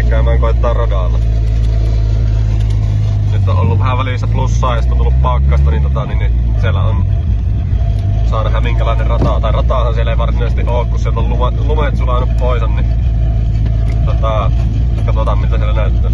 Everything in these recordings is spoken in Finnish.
käymään koittaa radalla. Nyt on ollut vähän välissä plussaa ja sitten on tullut pakkasta, niin siellä on... Saa nähdä minkälainen rata, tai rataahan siellä ei varsinaisesti oo, kun sieltä on lumet sulanut pois, niin katsotaan miltä siellä näyttää.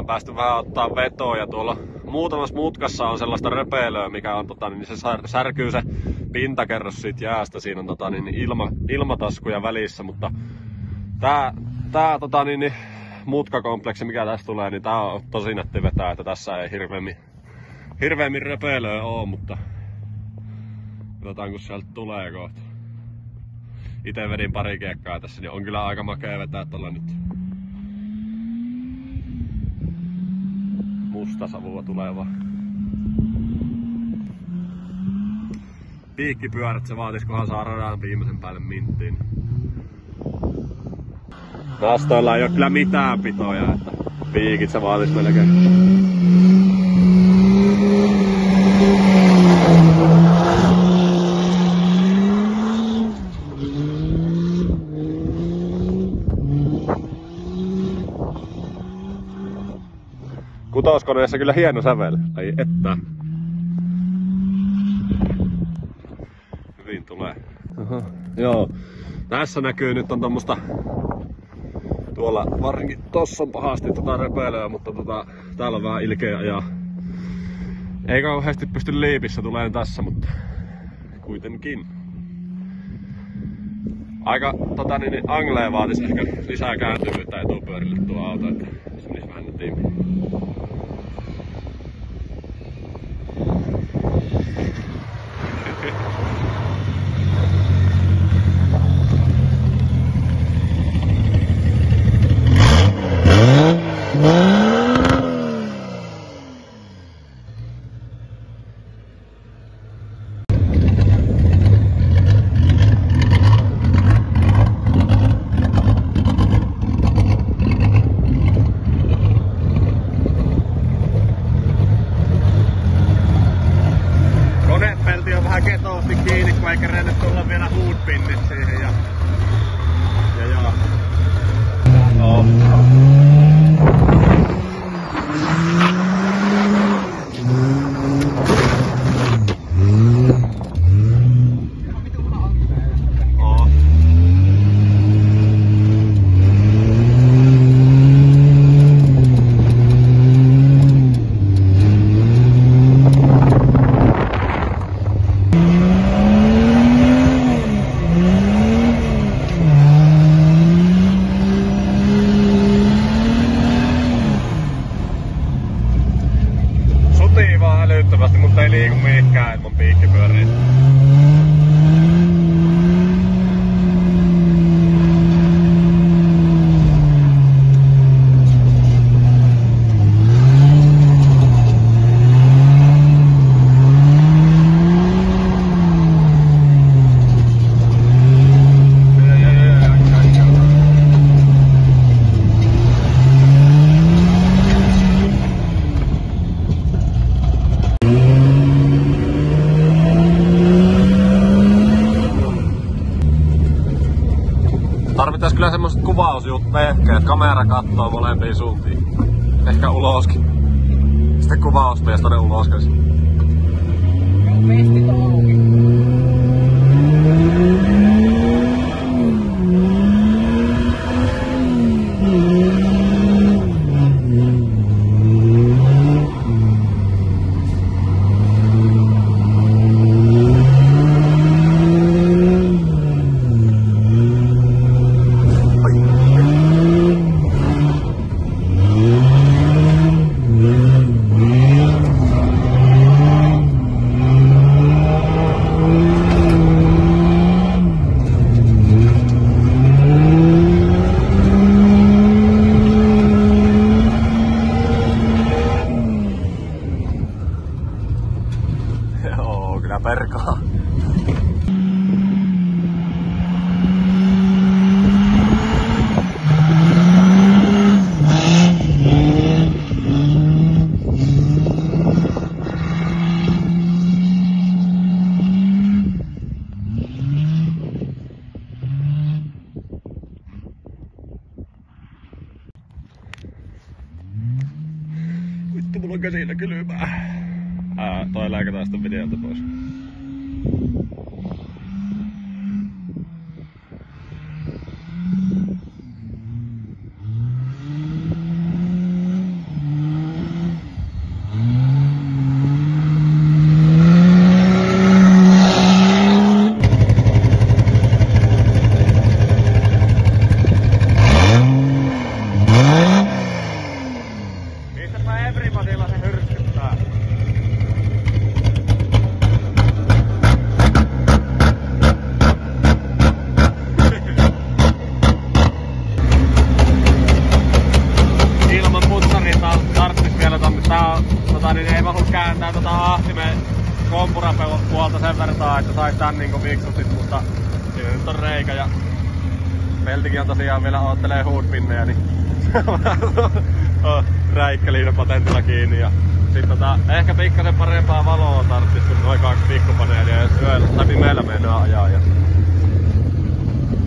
Päästy vähän ottaa vetoa ja tuolla muutamassa mutkassa on sellaista röpeilöä, mikä on niin se särkyy se pintakerros siitä jäästä. Siinä on ilmataskuja välissä, mutta tää mutkakompleksi mikä tässä tulee, niin tää on tosi nätti vetää, että tässä ei hirveämmin röpeilöä oo, mutta katsotaan kun sieltä tulee kohta. Ite vedin pari kiekkaa tässä, niin on kyllä aika makea vetää tuolla nyt. Mustasavua tuleva. Piikkipyörät se vaatiskohan saa radan viimeisen päälle minttiin. Nastoilla ei oo kyllä mitään pitoja, että piikit se vaatis melkein. Kutoskoneessa kyllä hieno sävel. Ai että. Hyvin tulee. Aha, joo. Tässä näkyy nyt on tommosta... Tuolla varsinkin tossa on pahasti röpelöä, mutta täällä on vähän ilkeä ja... Ei kauheasti pysty liipissä tuleen tässä, mutta... Kuitenkin. Aika angleen vaatis ehkä lisää kääntyvyyttä etupyörille tuo auto, että se menisi vähän tiimiin. Ketousti kiinni, kun ei kerennyt tulla vielä huutpinnit siihen ja no. Mutta ei liiku mihinkään. pitkään, että mun piikki pyörii. Tarvitais kyllä semmoset kuvausvehkeet, kamera kattoo molempiin suuntiin. Ehkä uloskin. Sitten kuvausmies tonne uloskin. Joo, kyllä perkaa. Vittu, mulla on käsillä kylmää. Toi lääkätään sitten videolta pois. Pistäpä Everybodylla se hyrskyttää. Niin ei mahdu kääntää ahtimen kompurapuolta sen verran, että sais tän niinku fiksutit, mutta siinä nyt on reikä ja Peltikin on tosiaan vielä oottelee hoodpinneja, niin räikkäliin patentilla kiinni ja sit ehkä pikkasen parempaa valoa tarttis kun noin 2 pikkupaneelia jos yöllä tai pimeällä mennään ajaa ja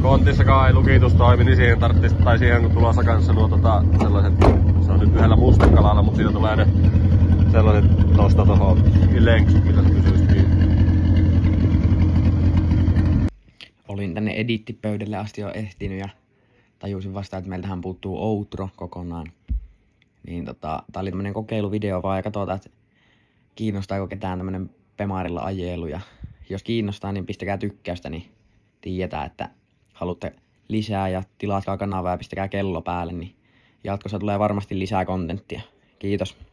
kontissakaan ei lukitus toimi, niin siihen tarttis, tai siihen kun tulossa kanssa nuo sellaiset, se on nyt yhdellä mustakalalla, mutta siitä tulee ne sellaiset tosta tohon lenksut, mitä se pysyisi kiinni. Olin tänne edittipöydälle asti jo ehtinyt ja tajusin vasta, että meiltähän puuttuu outro kokonaan. Niin tää oli tämmönen kokeiluvideo vaan ja katsotaan, että kiinnostaako ketään tämmönen Pemarilla ajelu. Ja jos kiinnostaa, niin pistäkää tykkäystä, niin tiedetään, että haluatte lisää ja tilatkaa kanavaa ja pistäkää kello päälle, niin jatkossa tulee varmasti lisää kontenttia. Kiitos.